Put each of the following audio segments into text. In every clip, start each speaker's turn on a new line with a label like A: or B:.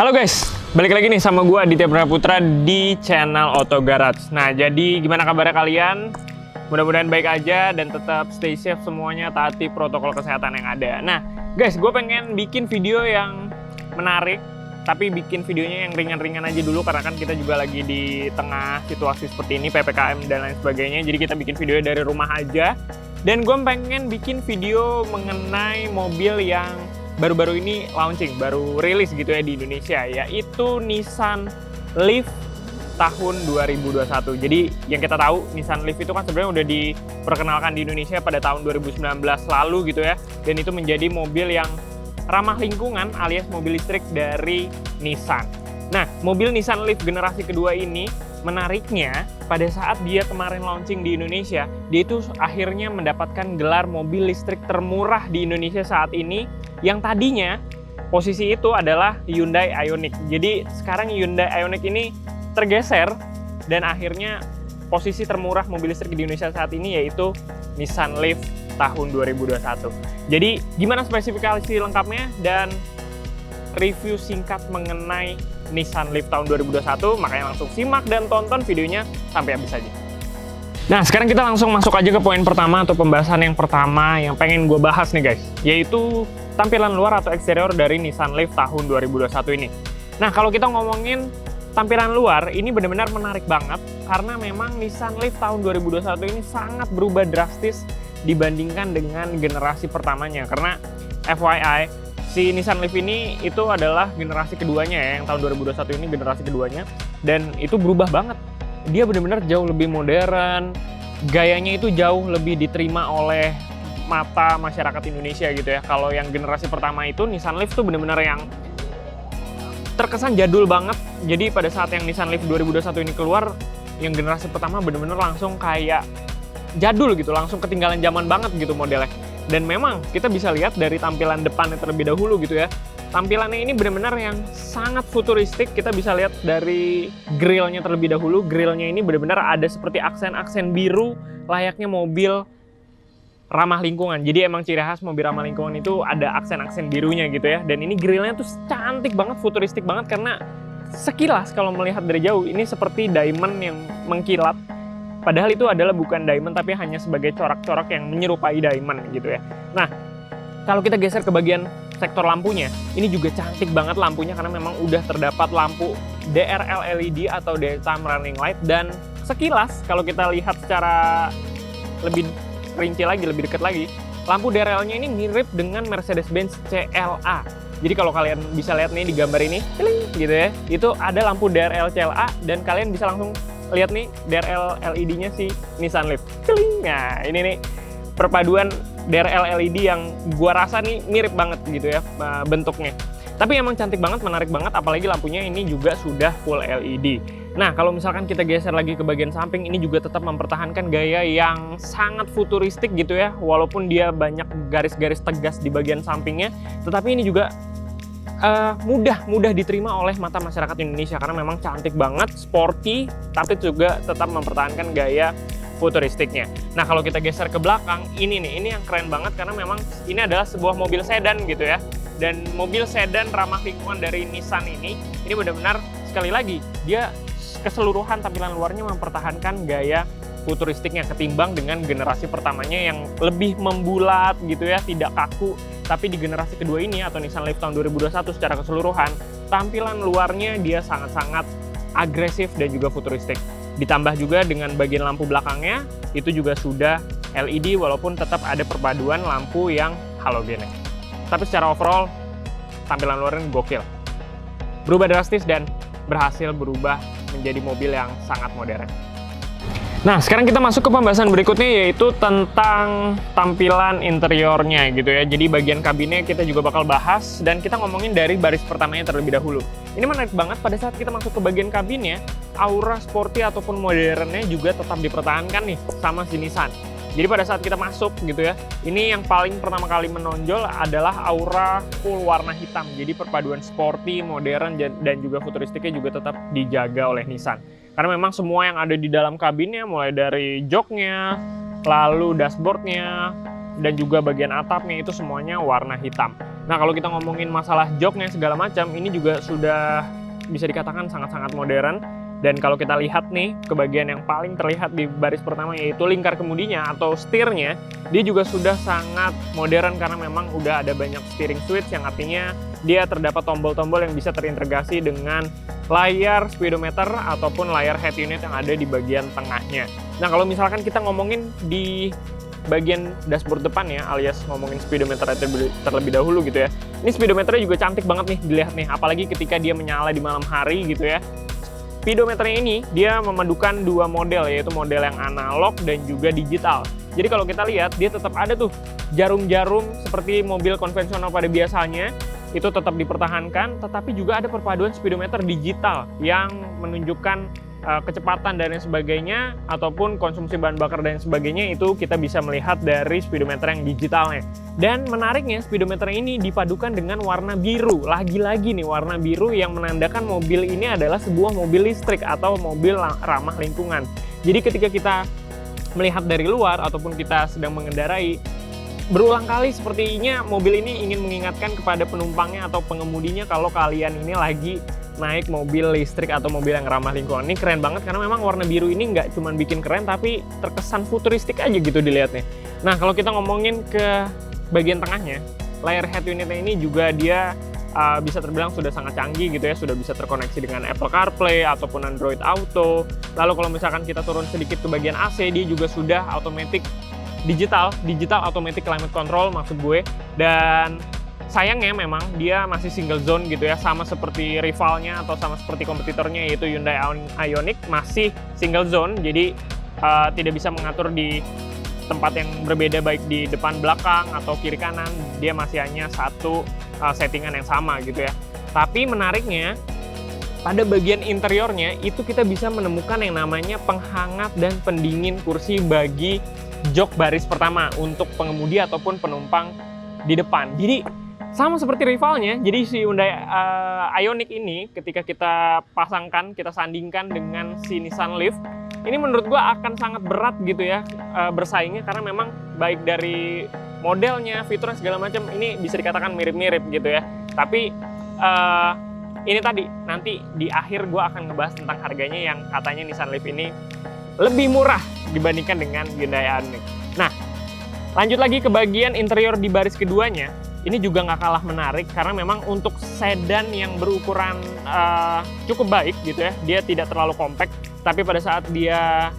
A: Halo guys, balik lagi nih sama gue Aditya Praputra di channel Auto Garage. Nah, jadi gimana kabarnya kalian? Mudah-mudahan baik aja dan tetap stay safe semuanya, taati protokol kesehatan yang ada. Nah, guys, gue pengen bikin video yang menarik, tapi bikin videonya yang ringan-ringan aja dulu karena kan kita juga lagi di tengah situasi seperti ini, PPKM dan lain sebagainya. Jadi kita bikin video dari rumah aja. Dan gue pengen bikin video mengenai mobil yang baru-baru ini launching, baru rilis gitu ya di Indonesia, yaitu Nissan Leaf tahun 2021. Jadi yang kita tahu Nissan Leaf itu kan sebenarnya udah diperkenalkan di Indonesia pada tahun 2019 lalu gitu ya. Dan itu menjadi mobil yang ramah lingkungan alias mobil listrik dari Nissan. Nah, mobil Nissan Leaf generasi kedua ini menariknya pada saat dia kemarin launching di Indonesia, dia itu akhirnya mendapatkan gelar mobil listrik termurah di Indonesia saat ini, yang tadinya posisi itu adalah Hyundai Ioniq. Jadi sekarang Hyundai Ioniq ini tergeser dan akhirnya posisi termurah mobil listrik di Indonesia saat ini yaitu Nissan Leaf tahun 2021. Jadi gimana spesifikasi lengkapnya dan review singkat mengenai Nissan Leaf tahun 2021, makanya langsung simak dan tonton videonya sampai habis aja. Nah, sekarang kita langsung masuk aja ke poin pertama atau pembahasan yang pertama yang pengen gue bahas nih guys, yaitu tampilan luar atau eksterior dari Nissan Leaf tahun 2021 ini. Nah, kalau kita ngomongin tampilan luar, ini benar-benar menarik banget karena memang Nissan Leaf tahun 2021 ini sangat berubah drastis dibandingkan dengan generasi pertamanya. Karena FYI, si Nissan Leaf ini itu adalah generasi keduanya ya, yang tahun 2021 ini generasi keduanya, dan itu berubah banget. Dia benar-benar jauh lebih modern, gayanya itu jauh lebih diterima oleh mata masyarakat Indonesia gitu ya. Kalau yang generasi pertama itu Nissan Leaf tuh benar-benar yang terkesan jadul banget. Jadi pada saat yang Nissan Leaf 2021 ini keluar, yang generasi pertama benar-benar langsung kayak jadul gitu, langsung ketinggalan zaman banget gitu modelnya. Dan memang kita bisa lihat dari tampilan depannya terlebih dahulu gitu ya. Tampilannya ini benar-benar yang sangat futuristik. Kita bisa lihat dari grillnya terlebih dahulu. Grillnya ini benar-benar ada seperti aksen-aksen biru layaknya mobil ramah lingkungan. Jadi emang ciri khas mobil ramah lingkungan itu ada aksen-aksen birunya gitu ya. Dan ini grillnya tuh cantik banget, futuristik banget karena sekilas kalau melihat dari jauh ini seperti diamond yang mengkilat. Padahal itu adalah bukan diamond tapi hanya sebagai corak-corak yang menyerupai diamond gitu ya. Nah, kalau kita geser ke bagian sektor lampunya, ini juga cantik banget lampunya karena memang udah terdapat lampu DRL LED atau Daytime Running Light. Dan sekilas kalau kita lihat secara lebih rinci lagi, lebih dekat lagi, lampu DRL-nya ini mirip dengan Mercedes-Benz CLA. Jadi kalau kalian bisa lihat nih di gambar ini, gitu ya, itu ada lampu DRL CLA dan kalian bisa langsung lihat nih DRL LED-nya si Nissan Leaf. Nah, ini nih perpaduan DRL LED yang gua rasa nih mirip banget gitu ya bentuknya. Tapi emang cantik banget, menarik banget, apalagi lampunya ini juga sudah full LED. Nah, kalau misalkan kita geser lagi ke bagian samping, ini juga tetap mempertahankan gaya yang sangat futuristik gitu ya. Walaupun dia banyak garis-garis tegas di bagian sampingnya, tetapi ini juga mudah diterima oleh mata masyarakat Indonesia karena memang cantik banget, sporty, tapi juga tetap mempertahankan gaya futuristiknya. Nah, kalau kita geser ke belakang, ini yang keren banget karena memang ini adalah sebuah mobil sedan gitu ya. Dan mobil sedan ramah lingkungan dari Nissan ini benar-benar sekali lagi dia keseluruhan tampilan luarnya mempertahankan gaya futuristiknya ketimbang dengan generasi pertamanya yang lebih membulat gitu ya, tidak kaku. Tapi di generasi kedua ini atau Nissan Leaf tahun 2021 secara keseluruhan, tampilan luarnya dia sangat-sangat agresif dan juga futuristik. Ditambah juga dengan bagian lampu belakangnya, itu juga sudah LED walaupun tetap ada perpaduan lampu yang halogen. Tapi secara overall, tampilan luarnya gokil. Berubah drastis dan berhasil berubah menjadi mobil yang sangat modern. Nah, sekarang kita masuk ke pembahasan berikutnya yaitu tentang tampilan interiornya gitu ya. Jadi bagian kabinnya kita juga bakal bahas dan kita ngomongin dari baris pertamanya terlebih dahulu. Ini menarik banget pada saat kita masuk ke bagian kabinnya, aura sporty ataupun modernnya juga tetap dipertahankan nih sama si Nissan. Jadi pada saat kita masuk gitu ya, ini yang paling pertama kali menonjol adalah aura full warna hitam. Jadi perpaduan sporty, modern, dan juga futuristiknya juga tetap dijaga oleh Nissan. Karena memang semua yang ada di dalam kabinnya, mulai dari joknya, lalu dashboardnya, dan juga bagian atapnya itu semuanya warna hitam. Nah, kalau kita ngomongin masalah joknya segala macam, ini juga sudah bisa dikatakan sangat-sangat modern. Dan kalau kita lihat nih, ke bagian yang paling terlihat di baris pertama yaitu lingkar kemudinya atau setirnya, dia juga sudah sangat modern karena memang udah ada banyak steering switch yang artinya dia terdapat tombol-tombol yang bisa terintegrasi dengan layar speedometer ataupun layar head unit yang ada di bagian tengahnya. Nah, kalau misalkan kita ngomongin di bagian dashboard depan ya, alias ngomongin speedometer terlebih dahulu gitu ya. Ini speedometernya juga cantik banget nih dilihat nih, apalagi ketika dia menyala di malam hari gitu ya. Speedometernya ini dia memadukan dua model, yaitu model yang analog dan juga digital. Jadi kalau kita lihat dia tetap ada tuh jarum-jarum seperti mobil konvensional pada biasanya, itu tetap dipertahankan, tetapi juga ada perpaduan speedometer digital yang menunjukkan kecepatan dan lain sebagainya, ataupun konsumsi bahan bakar dan sebagainya, itu kita bisa melihat dari speedometer yang digitalnya. Dan menariknya, speedometer ini dipadukan dengan warna biru. Lagi-lagi nih, warna biru yang menandakan mobil ini adalah sebuah mobil listrik atau mobil ramah lingkungan. Jadi ketika kita melihat dari luar ataupun kita sedang mengendarai, berulang kali sepertinya mobil ini ingin mengingatkan kepada penumpangnya atau pengemudinya kalau kalian ini lagi naik mobil listrik atau mobil yang ramah lingkungan. Ini keren banget karena memang warna biru ini nggak cuma bikin keren, tapi terkesan futuristik aja gitu dilihatnya. Nah, kalau kita ngomongin ke bagian tengahnya, layar head unitnya ini juga dia bisa terbilang sudah sangat canggih gitu ya, sudah bisa terkoneksi dengan Apple CarPlay ataupun Android Auto. Lalu kalau misalkan kita turun sedikit ke bagian AC, dia juga sudah automatic digital automatic climate control maksud gue. Dan sayangnya memang dia masih single zone gitu ya, sama seperti rivalnya atau sama seperti kompetitornya yaitu Hyundai Ioniq, masih single zone. Jadi tidak bisa mengatur di tempat yang berbeda baik di depan belakang atau kiri kanan, dia masih hanya satu settingan yang sama gitu ya. Tapi menariknya pada bagian interiornya itu kita bisa menemukan yang namanya penghangat dan pendingin kursi bagi jok baris pertama untuk pengemudi ataupun penumpang di depan. Jadi sama seperti rivalnya, jadi si Hyundai Ioniq ini ketika kita pasangkan, kita sandingkan dengan si Nissan Leaf, ini menurut gua akan sangat berat gitu ya bersaingnya, karena memang baik dari modelnya, fiturnya segala macam ini bisa dikatakan mirip-mirip gitu ya. Tapi ini tadi nanti di akhir gua akan ngebahas tentang harganya yang katanya Nissan Leaf ini lebih murah dibandingkan dengan Hyundai Ioniq. Nah, lanjut lagi ke bagian interior di baris keduanya. Ini juga nggak kalah menarik karena memang untuk sedan yang berukuran cukup baik gitu ya, dia tidak terlalu compact, tapi pada saat dia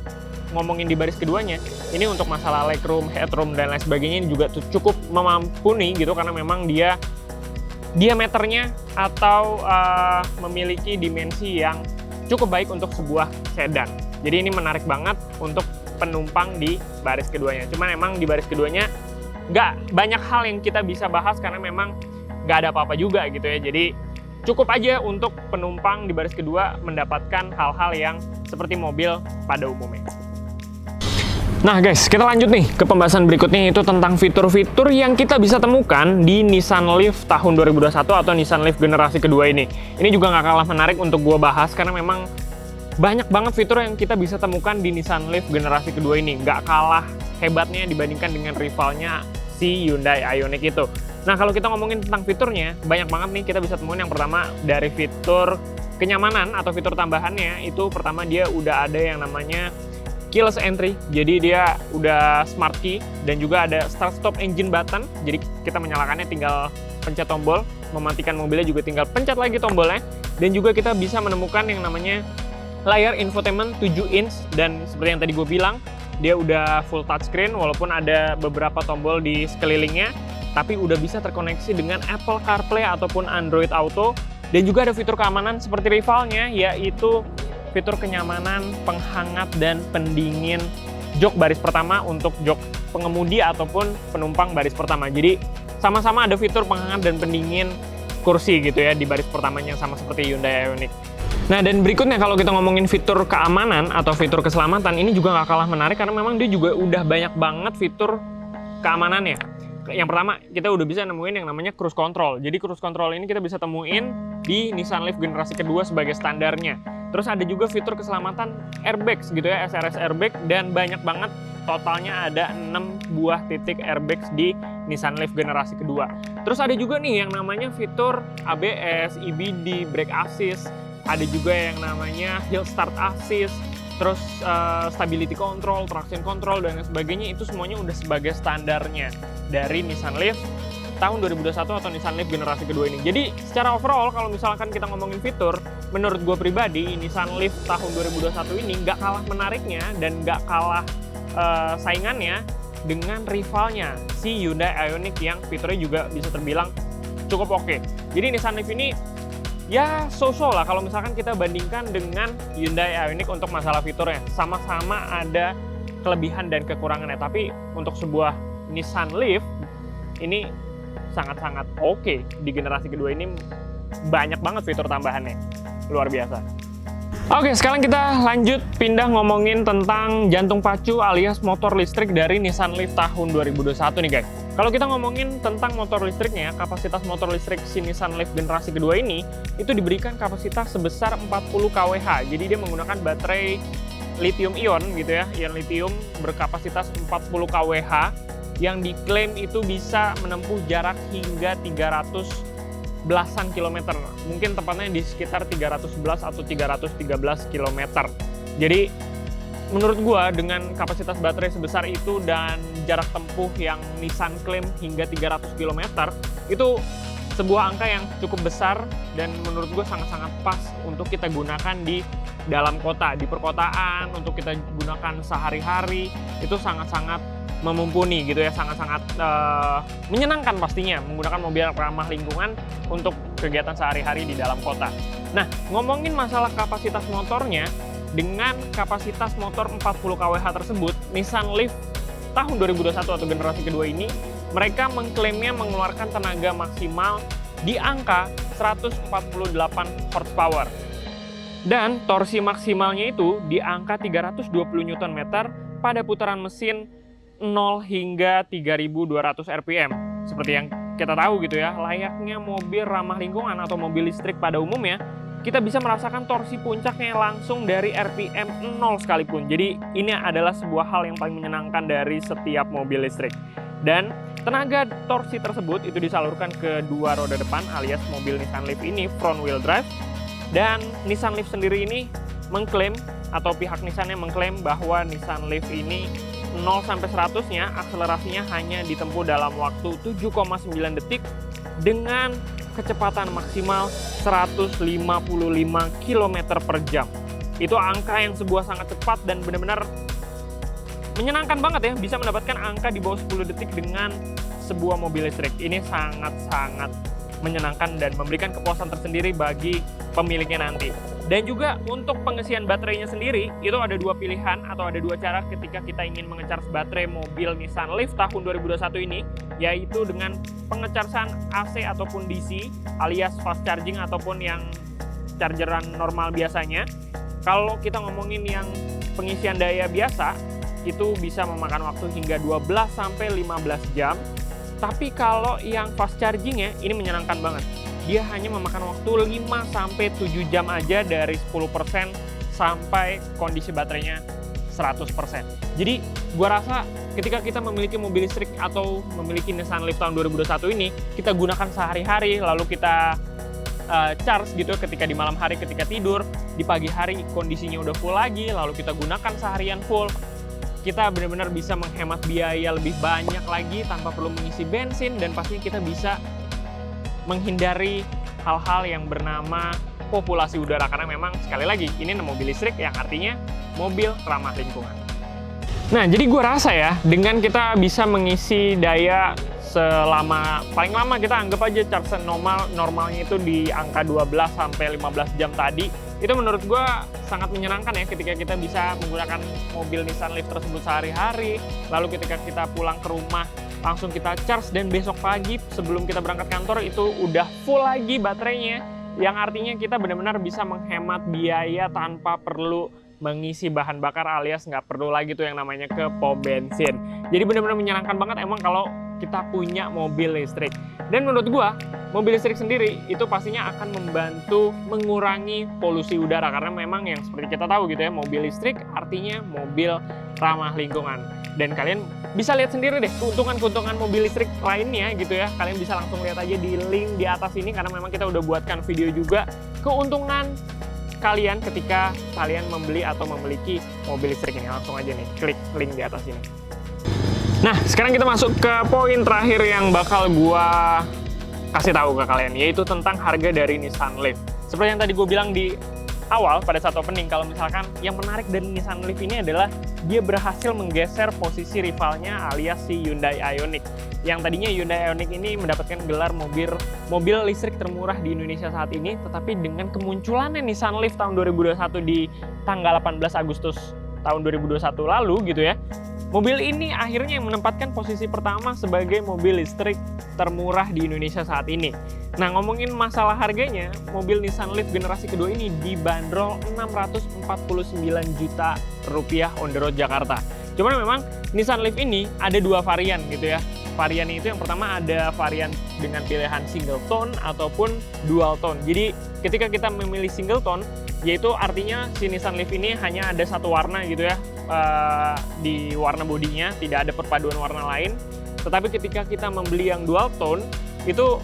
A: ngomongin di baris keduanya, ini untuk masalah legroom, headroom, dan lain sebagainya ini juga cukup memampuni gitu, karena memang dia diameternya atau memiliki dimensi yang cukup baik untuk sebuah sedan. Jadi ini menarik banget untuk penumpang di baris keduanya. Cuman emang di baris keduanya nggak banyak hal yang kita bisa bahas karena memang nggak ada apa-apa juga gitu ya. Jadi cukup aja untuk penumpang di baris kedua mendapatkan hal-hal yang seperti mobil pada umumnya. Nah guys, kita lanjut nih ke pembahasan berikutnya, yaitu tentang fitur-fitur yang kita bisa temukan di Nissan Leaf tahun 2021 atau Nissan Leaf generasi kedua ini. Ini juga nggak kalah menarik untuk gua bahas karena memang banyak banget fitur yang kita bisa temukan di Nissan Leaf generasi kedua ini. Nggak kalah hebatnya dibandingkan dengan rivalnya si Hyundai Ioniq itu. Nah, kalau kita ngomongin tentang fiturnya, banyak banget nih kita bisa temuin. Yang pertama dari fitur kenyamanan atau fitur tambahannya, itu pertama dia udah ada yang namanya keyless entry. Jadi dia udah smart key dan juga ada start stop engine button. Jadi kita menyalakannya tinggal pencet tombol, mematikan mobilnya juga tinggal pencet lagi tombolnya. Dan juga kita bisa menemukan yang namanya layar infotainment 7 inch, dan seperti yang tadi gue bilang, dia udah full touchscreen walaupun ada beberapa tombol di sekelilingnya, tapi udah bisa terkoneksi dengan Apple CarPlay ataupun Android Auto. Dan juga ada fitur keamanan seperti rivalnya, yaitu fitur kenyamanan penghangat dan pendingin jok baris pertama untuk jok pengemudi ataupun penumpang baris pertama. Jadi sama-sama ada fitur penghangat dan pendingin kursi gitu ya di baris pertamanya, sama seperti Hyundai Ioniq. Nah, dan berikutnya kalau kita ngomongin fitur keamanan atau fitur keselamatan, ini juga nggak kalah menarik karena memang dia juga udah banyak banget fitur keamanannya. Yang pertama, kita udah bisa nemuin yang namanya cruise control. Jadi cruise control ini kita bisa temuin di Nissan Leaf generasi kedua sebagai standarnya. Terus ada juga fitur keselamatan airbags gitu ya, SRS airbag, dan banyak banget totalnya ada 6 buah titik airbags di Nissan Leaf generasi kedua. Terus ada juga nih yang namanya fitur ABS, EBD, brake assist, ada juga yang namanya hill start assist, terus stability control, traction control, dan sebagainya. Itu semuanya udah sebagai standarnya dari Nissan Leaf tahun 2021 atau Nissan Leaf generasi kedua ini. Jadi secara overall kalau misalkan kita ngomongin fitur, menurut gue pribadi Nissan Leaf tahun 2021 ini nggak kalah menariknya dan nggak kalah saingannya dengan rivalnya si Hyundai Ioniq yang fiturnya juga bisa terbilang cukup oke. Jadi Nissan Leaf ini ya so-so lah kalau misalkan kita bandingkan dengan Hyundai Ioniq untuk masalah fiturnya. Sama-sama ada kelebihan dan kekurangannya, tapi untuk sebuah Nissan Leaf ini sangat-sangat oke. Di generasi kedua ini banyak banget fitur tambahannya, luar biasa. Oke, sekarang kita lanjut pindah ngomongin tentang jantung pacu alias motor listrik dari Nissan Leaf tahun 2021 nih guys. Kalau kita ngomongin tentang motor listriknya, kapasitas motor listrik si Nissan Leaf generasi kedua ini itu diberikan kapasitas sebesar 40 kWh. Jadi dia menggunakan baterai lithium ion gitu ya, ion lithium berkapasitas 40 kWh yang diklaim itu bisa menempuh jarak hingga 300 belasan kilometer. Mungkin tepatnya di sekitar 311 atau 313 kilometer. Jadi menurut gua dengan kapasitas baterai sebesar itu dan jarak tempuh yang Nissan klaim hingga 300 km, itu sebuah angka yang cukup besar dan menurut gua sangat-sangat pas untuk kita gunakan di dalam kota, di perkotaan, untuk kita gunakan sehari-hari. Itu sangat-sangat memumpuni gitu ya, sangat-sangat menyenangkan pastinya menggunakan mobil ramah lingkungan untuk kegiatan sehari-hari di dalam kota. Nah, ngomongin masalah kapasitas motornya, dengan kapasitas motor 40 kWh tersebut, Nissan Leaf tahun 2021 atau generasi kedua ini, mereka mengklaimnya mengeluarkan tenaga maksimal di angka 148 horsepower. Dan torsi maksimalnya itu di angka 320 Nm pada putaran mesin 0 hingga 3200 rpm. Seperti yang kita tahu gitu ya, layaknya mobil ramah lingkungan atau mobil listrik pada umumnya, kita bisa merasakan torsi puncaknya langsung dari RPM 0 sekalipun. Jadi ini adalah sebuah hal yang paling menyenangkan dari setiap mobil listrik. Dan tenaga torsi tersebut itu disalurkan ke dua roda depan alias mobil Nissan Leaf ini front wheel drive. Dan Nissan Leaf sendiri ini mengklaim, atau pihak Nissan yang mengklaim bahwa Nissan Leaf ini 0-100-nya akselerasinya hanya ditempuh dalam waktu 7,9 detik dengan kecepatan maksimal 155 km per jam. Itu angka yang sebuah sangat cepat dan benar-benar menyenangkan banget ya, bisa mendapatkan angka di bawah 10 detik dengan sebuah mobil listrik. Ini sangat-sangat menyenangkan dan memberikan kepuasan tersendiri bagi pemiliknya nanti. Dan juga untuk pengisian baterainya sendiri, itu ada dua pilihan atau ada dua cara ketika kita ingin mengecas baterai mobil Nissan Leaf tahun 2021 ini, yaitu dengan pengecasan AC ataupun DC alias fast charging ataupun yang chargeran normal biasanya. Kalau kita ngomongin yang pengisian daya biasa, itu bisa memakan waktu hingga 12-15 jam. Tapi kalau yang fast chargingnya ini menyenangkan banget. Dia hanya memakan waktu 5-7 jam aja dari 10% sampai kondisi baterainya 100%. Jadi gua rasa ketika kita memiliki mobil listrik atau memiliki Nissan Leaf tahun 2021 ini, kita gunakan sehari-hari, lalu kita charge gitu ketika di malam hari ketika tidur, di pagi hari kondisinya udah full lagi, lalu kita gunakan seharian full. Kita benar-benar bisa menghemat biaya lebih banyak lagi tanpa perlu mengisi bensin, dan pastinya kita bisa menghindari hal-hal yang bernama populasi udara, karena memang sekali lagi ini mobil listrik yang artinya mobil ramah lingkungan. Nah, jadi gue rasa ya, dengan kita bisa mengisi daya selama, paling lama kita anggap aja charge normalnya itu di angka 12-15 jam tadi, itu menurut gue sangat menyenangkan ya ketika kita bisa menggunakan mobil Nissan Leaf tersebut sehari-hari, lalu ketika kita pulang ke rumah langsung kita charge, dan besok pagi sebelum kita berangkat kantor itu udah full lagi baterainya, yang artinya kita benar-benar bisa menghemat biaya tanpa perlu mengisi bahan bakar alias nggak perlu lagi tuh yang namanya ke pom bensin. Jadi benar-benar menyenangkan banget emang kalau kita punya mobil listrik. Dan menurut gua, mobil listrik sendiri itu pastinya akan membantu mengurangi polusi udara, karena memang yang seperti kita tahu gitu ya, mobil listrik artinya mobil ramah lingkungan. Dan kalian bisa lihat sendiri deh keuntungan-keuntungan mobil listrik lainnya gitu ya. Kalian bisa langsung lihat aja di link di atas ini, karena memang kita udah buatkan video juga keuntungan kalian ketika kalian membeli atau memiliki mobil listrik ini. Langsung aja nih klik link di atas ini. Nah, sekarang kita masuk ke poin terakhir yang bakal gua kasih tahu ke kalian, yaitu tentang harga dari Nissan Leaf. Seperti yang tadi gue bilang di awal pada saat opening, kalau misalkan yang menarik dari Nissan Leaf ini adalah dia berhasil menggeser posisi rivalnya alias si Hyundai Ioniq. Yang tadinya Hyundai Ioniq ini mendapatkan gelar mobil listrik termurah di Indonesia saat ini, tetapi dengan kemunculannya Nissan Leaf tahun 2021 di tanggal 18 Agustus tahun 2021 lalu gitu ya, mobil ini akhirnya yang menempatkan posisi pertama sebagai mobil listrik termurah di Indonesia saat ini. Nah, ngomongin masalah harganya, mobil Nissan Leaf generasi kedua ini dibanderol 649 juta rupiah on the road Jakarta. Cuman memang Nissan Leaf ini ada dua varian gitu ya. Varian itu yang pertama ada varian dengan pilihan single tone ataupun dual tone. Jadi ketika kita memilih single tone, yaitu artinya si Nissan Leaf ini hanya ada satu warna gitu ya, di warna bodinya, tidak ada perpaduan warna lain. Tetapi ketika kita membeli yang dual tone, itu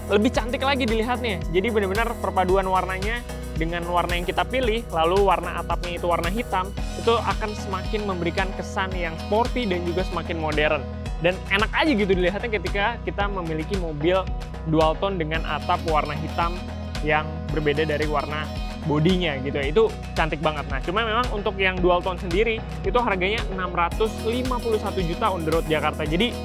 A: lebih cantik lagi dilihatnya. Jadi benar-benar perpaduan warnanya dengan warna yang kita pilih, lalu warna atapnya itu warna hitam, itu akan semakin memberikan kesan yang sporty dan juga semakin modern. Dan enak aja gitu dilihatnya ketika kita memiliki mobil dual tone dengan atap warna hitam yang berbeda dari warna bodinya gitu ya. Itu cantik banget. Nah, cuma memang untuk yang dual tone sendiri itu harganya 651 juta on the road Jakarta. Jadi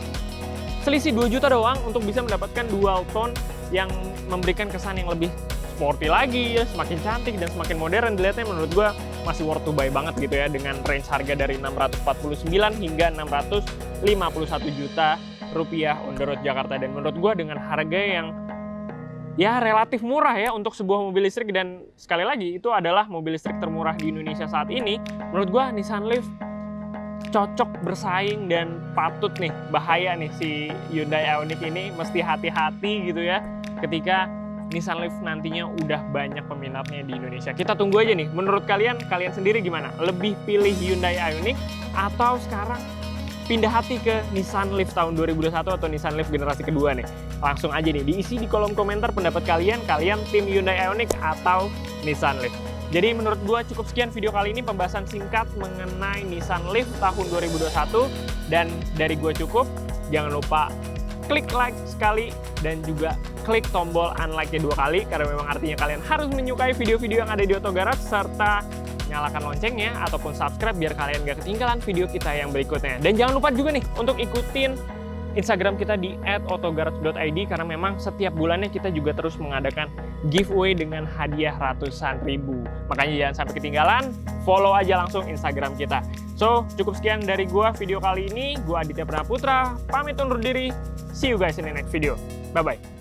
A: selisih 2 juta doang untuk bisa mendapatkan dual tone yang memberikan kesan yang lebih sporty lagi ya, semakin cantik dan semakin modern. Dilihatnya menurut gua masih worth to buy banget gitu ya, dengan range harga dari 649 hingga 651 juta rupiah on the road Jakarta. Dan menurut gua dengan harga yang ya relatif murah ya untuk sebuah mobil listrik, dan sekali lagi itu adalah mobil listrik termurah di Indonesia saat ini. Menurut gua Nissan Leaf cocok bersaing dan patut nih, bahaya nih si Hyundai Ioniq ini, mesti hati-hati gitu ya ketika Nissan Leaf nantinya udah banyak peminatnya di Indonesia. Kita tunggu aja nih, menurut kalian sendiri gimana? Lebih pilih Hyundai Ioniq atau sekarang pindah hati ke Nissan Leaf tahun 2021 atau Nissan Leaf generasi kedua nih? Langsung aja nih diisi di kolom komentar pendapat kalian tim Hyundai Ioniq atau Nissan Leaf. Jadi menurut gua cukup sekian video kali ini, pembahasan singkat mengenai Nissan Leaf tahun 2021, dan dari gua cukup. Jangan lupa klik like sekali dan juga klik tombol unlike-nya 2 kali, karena memang artinya kalian harus menyukai video-video yang ada di Auto Garage, serta nyalakan loncengnya ataupun subscribe biar kalian gak ketinggalan video kita yang berikutnya. Dan jangan lupa juga nih untuk ikutin Instagram kita di @autogarage.id, karena memang setiap bulannya kita juga terus mengadakan giveaway dengan hadiah ratusan ribu. Makanya jangan sampai ketinggalan, follow aja langsung Instagram kita. So, cukup sekian dari gua video kali ini. Gua Aditya Pranaputra, pamit undur diri. See you guys in the next video. Bye-bye.